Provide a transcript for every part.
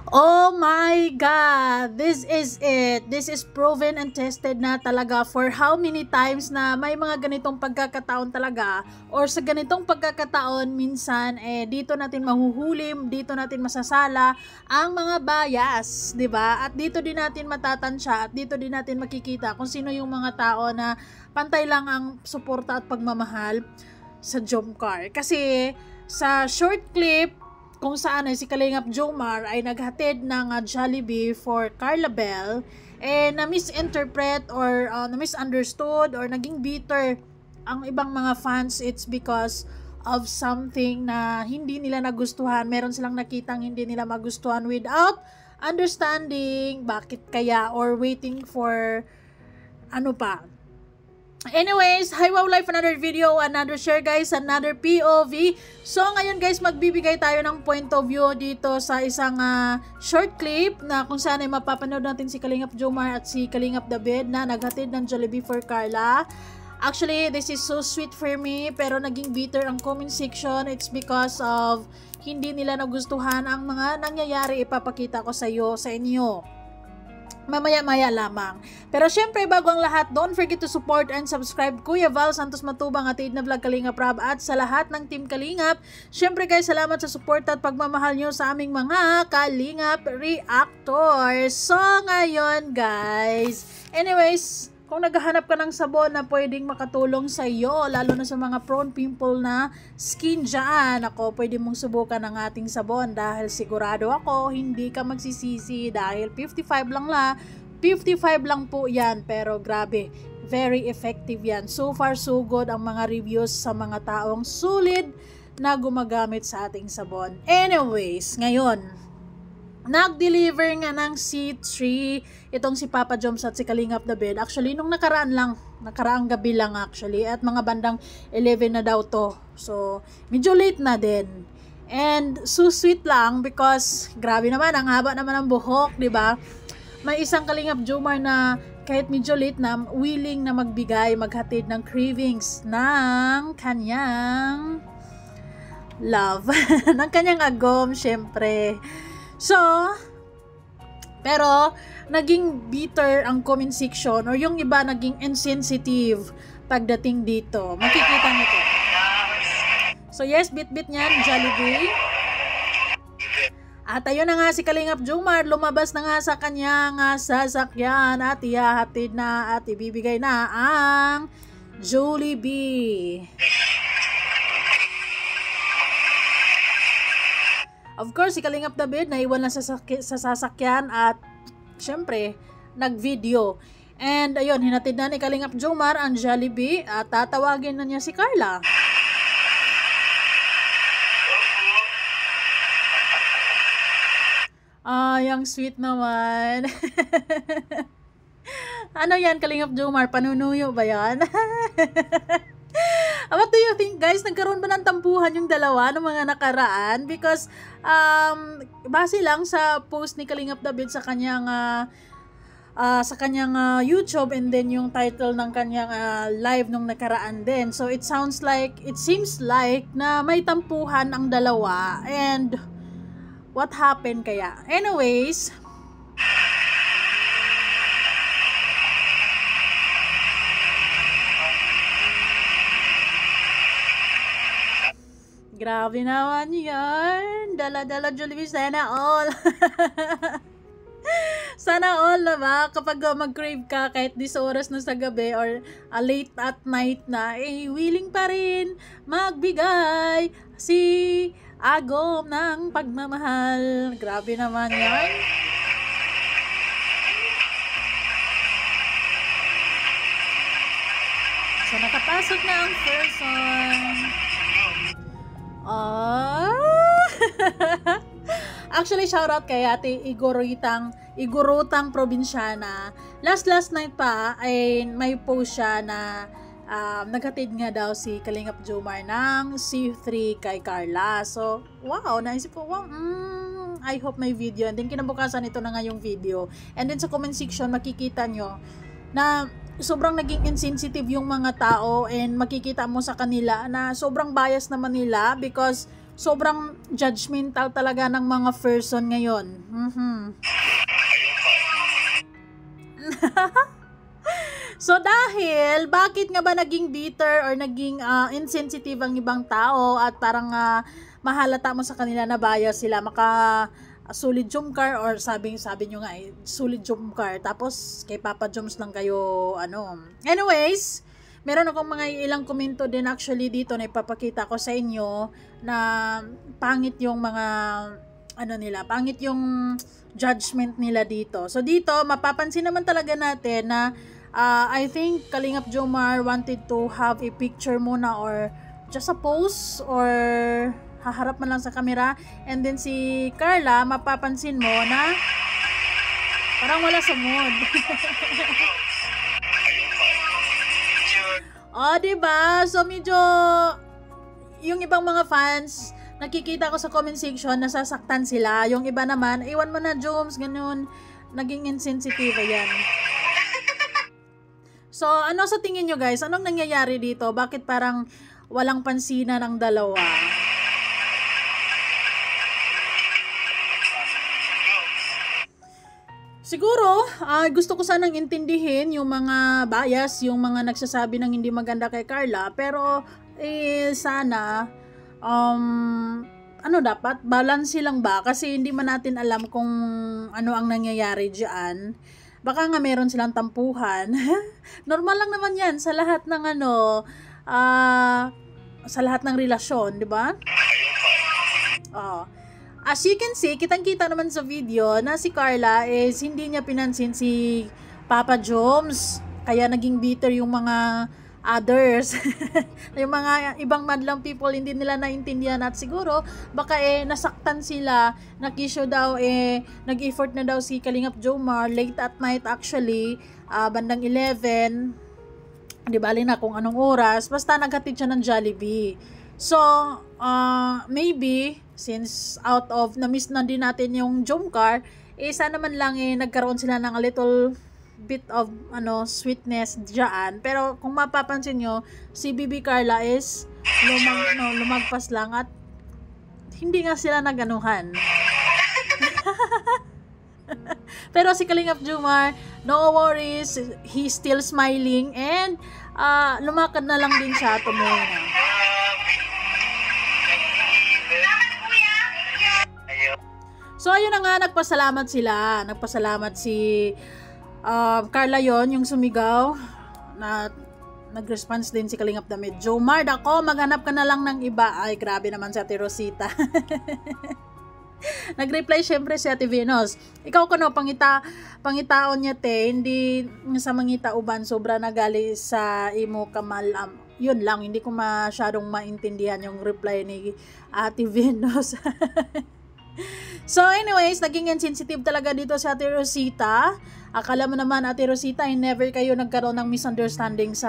Oh my God! This is it. This is proven and tested na talaga for how many times na may mga ganitong pagkakataon talaga, or sa ganitong pagkakataon minsan dito natin mahuhulim, dito natin masasala ang mga bias, 'di ba? At dito din natin matatansya at dito din natin makikita kung sino yung mga tao na pantay lang ang suporta at pagmamahal sa Jomcar. Kasi sa short clip kung saan ay si Kalingap Jomar ay naghatid ng Jollibee for Carla Bell, na-misinterpret or na-misunderstood or naging bitter ang ibang mga fans. It's because of something na hindi nila nagustuhan. Meron silang nakitang hindi nila magustuhan without understanding bakit kaya or waiting for ano pa. Anyways, hi wow life, another video, another share guys, another POV. So ngayon guys, magbibigay tayo ng point of view dito sa isang short clip na kung saan ay mapapanood natin si Kalingap Jomar at si Kalingap David na naghatid ng Jollibee for Carla. Actually, this is so sweet for me, pero naging bitter ang comment section. It's because of hindi nila nagustuhan ang mga nangyayari. Ipapakita ko sa inyo mamaya-maya lamang. Pero syempre, bago ang lahat, don't forget to support and subscribe Kuya Val Santos Matubang at na Vlog Kalingap Rab at sa lahat ng Team Kalingap. Syempre guys, salamat sa support at pagmamahal nyo sa aming mga Kalingap Reactors. So ngayon guys, anyways, kung naghahanap ka ng sabon na pwedeng makatulong sa iyo, lalo na sa mga prone pimple na skin dyan, pwede mong subukan ang ating sabon dahil sigurado ako, hindi ka magsisisi dahil 55 lang po yan, pero grabe, very effective yan. So far so good ang mga reviews sa mga taong sulit na gumagamit sa ating sabon. Anyways, ngayon, nag-deliver nga ng C3 itong si Papa Joms at si Kalingap David. Actually, nung nakaraang gabi lang actually, at mga bandang 11 na daw to. So, medyo late na din. And so sweet lang because grabe naman, ang haba naman ng buhok, 'di ba? May isang Kalingap Jomar na kahit medyo late na, willing na magbigay, maghatid ng cravings ng kanyang love. ng kanyang agom, syempre. So, pero naging bitter ang comment section or yung iba naging insensitive pagdating dito. Makikita nito. So yes, bit-bit niyan, Jollibee. At ayun na nga si Kalingap Jomar, lumabas na nga sa kanyang sasakyan at ihahatid na at ibibigay na ang Jollibee. Of course, si Kalingap David naiwan lang sa sasakyan at syempre, nag-video. And ayun, hinatid na ni Kalingap Jomar ang Jollibee at tatawagin na niya si Carla. Yung sweet naman. Ano yan, Kalingap Jomar? Panunuyo ba yan? What do you think guys? Nagkaroon ba ng tampuhan yung dalawa ng mga nakaraan? Because base lang sa post ni Kalingap David sa kanyang YouTube, and then yung title ng kanyang live nung nakaraan din. So it seems like na may tampuhan ang dalawa. And what happened kaya? Anyways, grabe naman yan. Dala-dala Jollibee, sana all. Sana all na ba? Kapag mag-crave ka kahit 10 oras na sa gabi or late at night na, willing pa rin magbigay si Agom ng pagmamahal. Grabe naman yan. So nakapasok na ang person. Actually, shoutout kay Ate Igorotang Probinsyana. Last night pa ay may post siya na naghatid nga daw si Kalingap Jomar ng C3 kay Carla. So, wow, naisip ko, wow, I hope may video. And then kinabukasan ito na nga yung video. And then sa comment section makikita nyo na sobrang naging insensitive yung mga tao, and makikita mo sa kanila na sobrang bias naman nila because sobrang judgmental talaga ng mga person ngayon. So dahil, bakit nga ba naging bitter or naging insensitive ang ibang tao at parang mahalata mo sa kanila na bias sila, solid Jomcar or sabi nyo nga solid Jomcar, tapos kay Papa Joms lang kayo Anyways, meron akong mga ilang komento din actually dito na ipapakita ko sa inyo na pangit yung mga pangit yung judgment nila dito. So dito, mapapansin naman talaga natin na I think Kalingap Jomar wanted to have a picture muna or just a pose or haharap man lang sa camera, and then si Carla, mapapansin mo na parang wala sa mood. Diba? So medyo yung ibang mga fans, nakikita ko sa comment section, nasasaktan sila. Yung iba naman, iwan mo na Joms, ganun, naging insensitive, ayan. So, ano sa tingin nyo guys? Anong nangyayari dito? Bakit parang walang pansinan ng dalawa? Siguro, gusto ko sanang intindihin yung mga bias, yung mga nagsasabi ng hindi maganda kay Carla. Pero, sana, dapat? Balance lang ba? Kasi hindi man natin alam kung ano ang nangyayari dyan. Baka nga meron silang tampuhan. Normal lang naman yan sa lahat ng sa lahat ng relasyon, di ba? As you can see, kitang-kita naman sa video na si Carla is hindi niya pinansin si Papa Joms. Kaya naging bitter yung mga others. Yung mga ibang madlang people, hindi nila naintindihan at siguro baka nasaktan sila, nakisyo daw nag-effort na daw si Kalingap Jomar late at night actually, bandang 11, di bali na kung anong oras, basta naghatid siya ng Jollibee. So maybe since out of na-miss na din natin yung Jomcar, sana man lang nagkaroon sila ng a little bit of sweetness dyan. Pero kung mapapansin nyo, si Bibi Carla is lumagpas lang at hindi nga sila naganuhan. Pero si Kalingap Jomar, no worries, he's still smiling and lumakad na lang din siya, tumuwi na. So ayun na nga, nagpasalamat si Carla yon, yung sumigaw na nag-response din si Kalingap Damit. Jomar, ako, maghanap ka na lang ng iba. Ay, grabe naman si Ate Rosita. Nag-reply syempre si Ate Venus. Ikaw kuno, pangitaon niya te, hindi sa mangita uban, sobra nagali sa imo kamal. Yun lang, hindi ko masyadong maintindihan yung reply ni Ate Venus. So anyways, naging insensitive talaga dito si Ate Rosita. Akala mo naman Ate Rosita, never kayo nagkaroon ng misunderstanding sa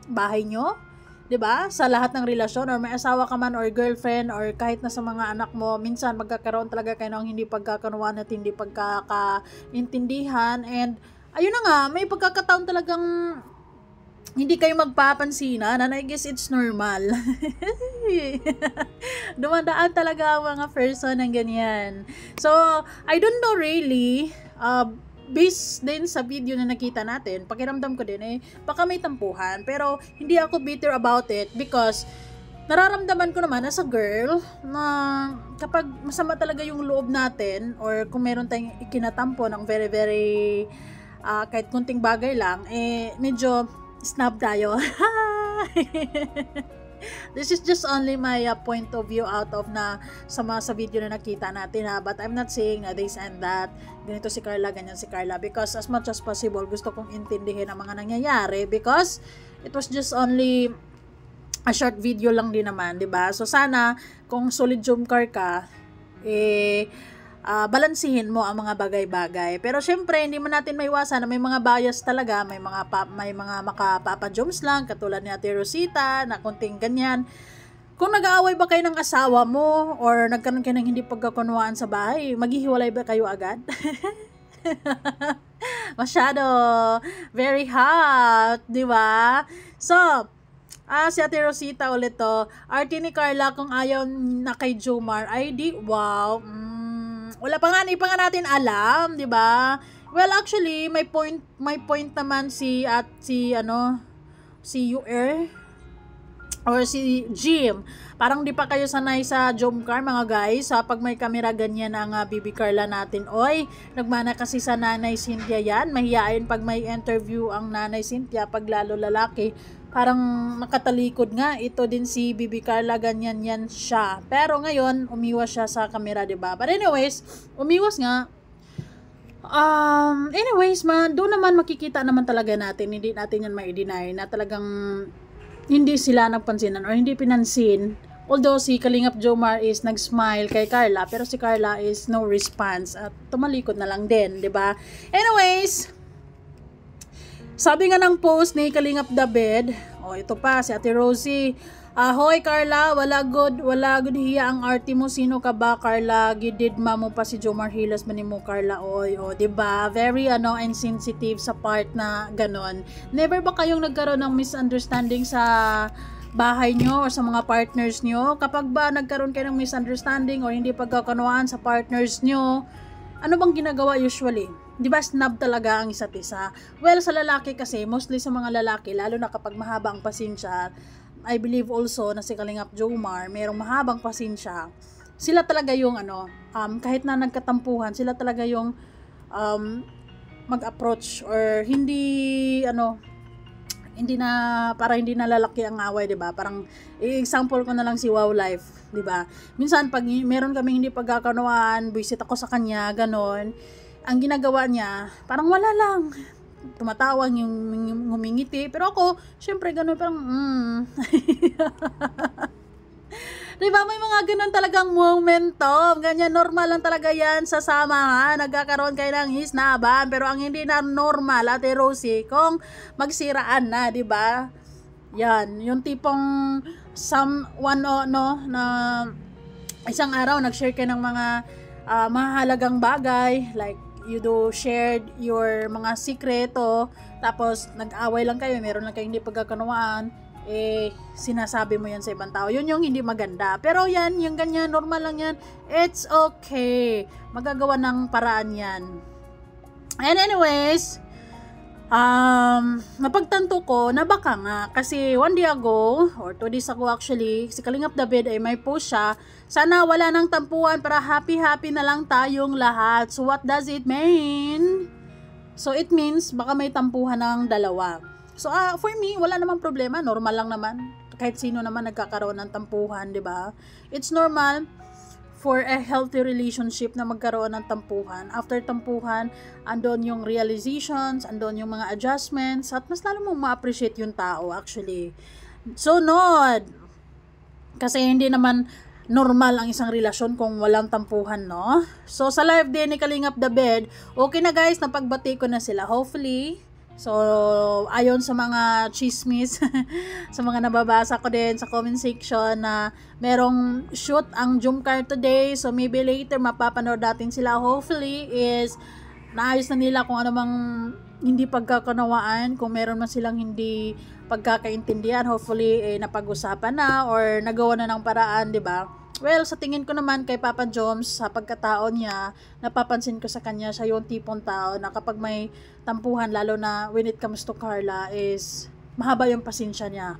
bahay nyo, 'di ba? Sa lahat ng relasyon, or may asawa ka man or girlfriend or kahit na sa mga anak mo, minsan magkakaroon talaga kayo ng hindi pagkakanuan at hindi pagkakaintindihan, and ayun na nga, may pagkakataon talagang hindi kayo magpapansinan, and I guess it's normal. Dumadaan talaga ang mga person ng ganyan. So, I don't know really, based din sa video na nakita natin, pakiramdam ko din baka may tampuhan, pero hindi ako bitter about it because nararamdaman ko naman as a girl na kapag masama talaga yung loob natin or kung meron tayong ikinatampo ng very very kahit kunting bagay lang, medyo snob tayo. This is just only my point of view out of sa video na nakita natin, but I'm not saying na this and that, ganito si Carla, ganyan si Carla, because as much as possible gusto kong intindihin ang mga nangyayari because it was just only a short video lang din naman, 'di ba? So sana kung solid Jomcar ka, balansihin mo ang mga bagay-bagay. Pero syempre, hindi mo natin maiwasan na may mga bias talaga, may mga makapapa Joms lang, katulad ni Ate Rosita, na konting ganyan. Kung nag-aaway ba kayo ng asawa mo, or nagkaroon kayo ng hindi pagkakunawaan sa bahay, maghihiwalay ba kayo agad? Masyado, very hot, di ba? So, Si Ate Rosita ulit to. Arte ni Carla kung ayaw na kay Jomar. Ay, di, wow. Wala pa nga, hindi pa nga natin alam, di ba? Well, actually, may point naman si UR or si Jim. Parang di pa kayo sanay sa Jomcar mga guys. Pag may camera ganyan ang Bibi Carla natin. Oy, nagmana kasi sa Nanay Cynthia yan. Mahihain pag may interview ang Nanay Cynthia, pag lalo lalaki. Parang nakatalikod nga. Ito din si Bibi Carla, ganyan yan siya. Pero ngayon, umiwas siya sa camera, diba? But anyways, umiwas nga. Anyways, doon naman makikita naman talaga natin, hindi natin yan ma-deny na talagang hindi sila nagpansinan or hindi pinansin. Although si Kalingap Jomar is nag-smile kay Carla, pero si Carla is no response at tumalikod na lang din, 'di ba? Anyways, sabi nga ng post ni Kalingap David, ito pa si Ate Rosie. Hoy Carla, wala good hiya ang arti mo. Sino ka ba Carla? Gidid mo pa si Jomar Hilas man mo Carla. Oy, 'di ba? Very insensitive sa part na ganon. Never ba kayong nagkaroon ng misunderstanding sa bahay nyo or sa mga partners nyo? Kapag ba nagkaroon kayo ng misunderstanding or hindi pagkakunawaan sa partners nyo, ano bang ginagawa usually? 'Di ba snub talaga ang isa't isa? Well, sa lalaki kasi, mostly sa mga lalaki, lalo na kapag mahaba ang pasensya, I believe also na si Kalingap Jomar, merong mahabang pasensya. Sila talaga yung kahit na nagkatampuhan, sila talaga yung mag-approach or hindi na lalaki ang away, 'di ba? Parang example ko na lang si Wow Life, 'di ba? Minsan pag meron kaming hindi pagkakaunawaan, buisit ako sa kanya, ganon. Ang ginagawa niya, parang wala lang. Tumatawag yung ngumingiti, pero ako syempre ganun parang diba may mga ganun talagang momentum, ganyan, normal lang talaga yan sa samahan, nagkakaroon kayo ng hisnaban, pero ang hindi na normal, Ate Rosie, kung magsiraan na, diba? Yan, yung tipong na isang araw nag-share kayo ng mga mahalagang bagay, like you do shared your mga sikreto, tapos nag-away lang kayo, meron lang kayong hindi pagkakunawaan, sinasabi mo yan sa ibang tao. Yun yung hindi maganda. Pero yan, yung ganyan, normal lang yan. It's okay. Magagawa ng paraan yan. And anyways, napagtanto ko na baka nga, kasi one day ago, or 2 days ago actually, si Kalingap David ay may post siya, sana wala nang tampuhan para happy-happy na lang tayong lahat. So what does it mean? So it means baka may tampuhan ng dalawa. So for me, wala namang problema, normal lang naman. Kahit sino naman nagkakaroon ng tampuhan, 'di ba? It's normal for a healthy relationship na magkaroon ng tampuhan. After tampuhan, andon yung realizations, andon yung mga adjustments, at mas lalo mong ma-appreciate yung tao actually. So nod, kasi hindi naman normal ang isang relasyon kung walang tampuhan, no? So sa live din ni Kalingap David, okay na guys, napagbati ko na sila, hopefully. So, ayon sa mga chismis, sa mga nababasa ko din sa comment section na merong shoot ang Jomcar today. So, maybe later mapapanood natin sila. Hopefully is naayos na nila kung ano mang hindi pagkakunawaan. Kung meron man silang hindi pagkakaintindihan, hopefully napag-usapan na or nagawa na ng paraan, 'di ba? Well, sa tingin ko naman kay Papa Joms, sa pagkatao niya, napapansin ko sa kanya, siya yung tipong tao na kapag may tampuhan, lalo na when it comes to Carla, is mahaba yung pasensya niya.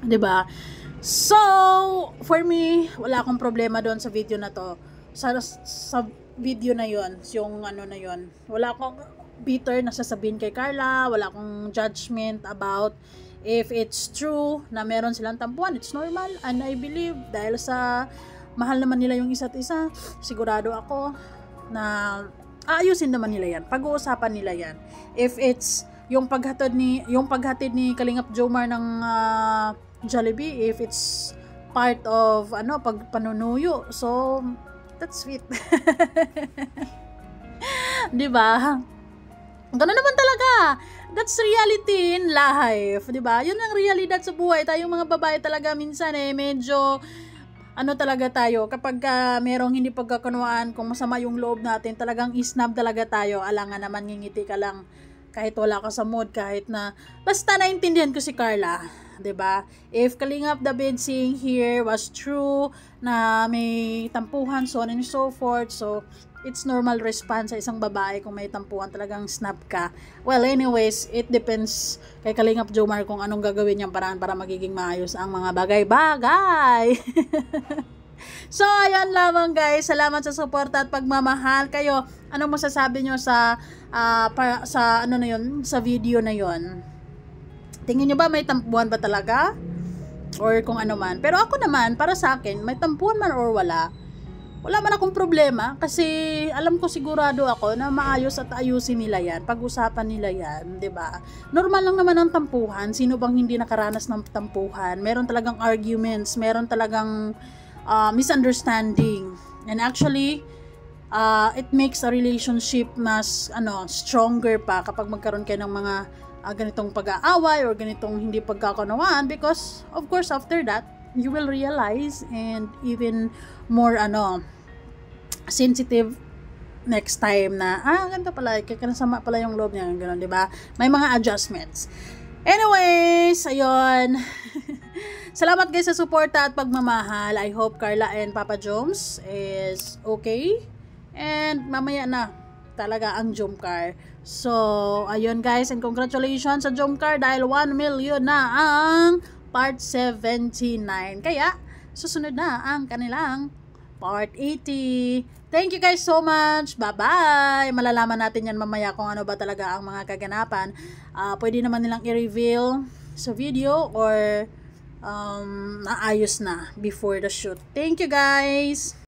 'Di ba? So, for me, wala akong problema doon sa video na to. Sa video na yon, yung na yon. Wala akong bitter na sasabihin kay Carla, wala akong judgment about if it's true na meron silang tampuhan. It's normal, and I believe dahil sa mahal naman nila yung isa't isa, sigurado ako na aayusin naman nila yan, pag-uusapan nila yan. If it's yung paghatid ni Kalingap Jomar ng Jollibee, if it's part of pagpanunuyo, so that's sweet. 'Di ba? Ganun naman talaga. That's reality in life, 'di ba? 'Yun ang realidad sa buhay. Tayong mga babae talaga minsan medyo talaga tayo kapag merong hindi pagkakunawaan, kung masama yung loob natin, talagang isnab talaga tayo. Alangan naman ngingiti ka lang kahit wala ka sa mood, kahit na basta naintindihan ko si Carla. 'Diba? If Kalingap David saying here was true na may tampuhan, so on and so forth, so it's normal response sa isang babae kung may tampuhan, talagang snap ka. Well, anyways, it depends kay Kalingap Jomar kung anong gagawin niyang paraan para magiging maayos ang mga bagay-bagay. So, ayan lamang guys. Salamat sa suporta at pagmamahal. Kayo, anong masasabi nyo sa ano na yun, sa video na yun? Tingin nyo ba may tampuhan ba talaga? Or kung ano man. Pero ako naman, para sa akin, may tampuhan man or wala, wala man akong problema. Kasi alam ko, sigurado ako na maayos at ayusin nila yan. Pag-usapan nila yan, 'di ba? Normal lang naman ang tampuhan. Sino bang hindi nakaranas ng tampuhan? Meron talagang arguments, meron talagang misunderstanding, and actually it makes a relationship mas stronger pa kapag magkaroon kayo ng mga ganitong pag-aaway or ganitong hindi pagkakunawaan, because of course after that you will realize and even more sensitive next time na ganito pala, kanasama pala yung loob niya, gano'n, di ba? May mga adjustments. Anyways, ayun. Salamat guys sa suporta at pagmamahal. I hope Carla and Papa Joms is okay. And mamaya na talaga ang Jomcar. So, ayun guys, and congratulations sa Jomcar dahil 1 million na ang part 79. Kaya, susunod na ang kanilang part 80. Thank you guys so much. Bye-bye. Malalaman natin yan mamaya kung ano ba talaga ang mga kaganapan. Pwede naman nilang i-reveal sa video or naayos na before the shoot. Thank you guys.